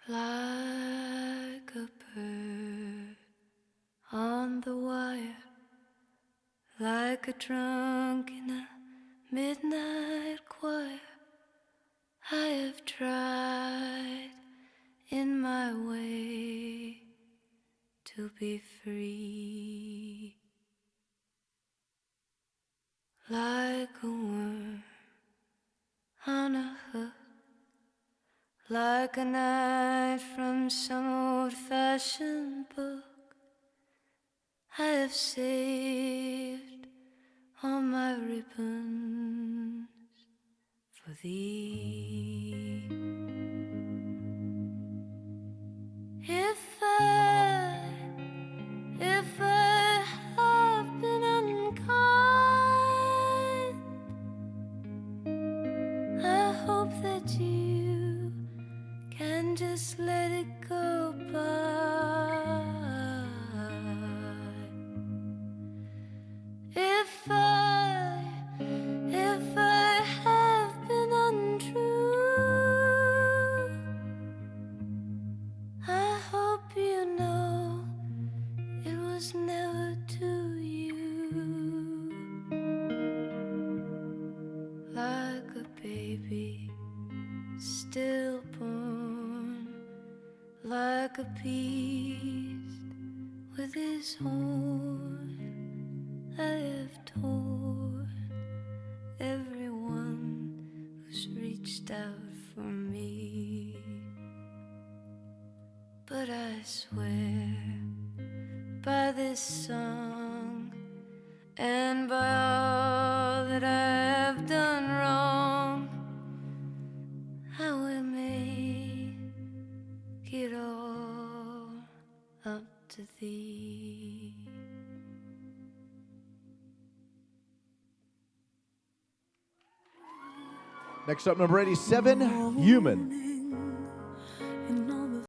like a bird on the wire, like a drunk in a midnight choir. I have tried in my way to be free, like a worm on a hook, like a knight from some old-fashioned book. I have saved all my ribbons for thee. If I have been unkind, I hope that you can just let it go by. If I have been untrue, I hope you know it was never to you. Like a baby stillborn, like a beast with his horn, I have torn everyone who's reached out for me. But I swear by this song and by all that I have done wrong, I will make it all up to thee. Next up, number 87, Human.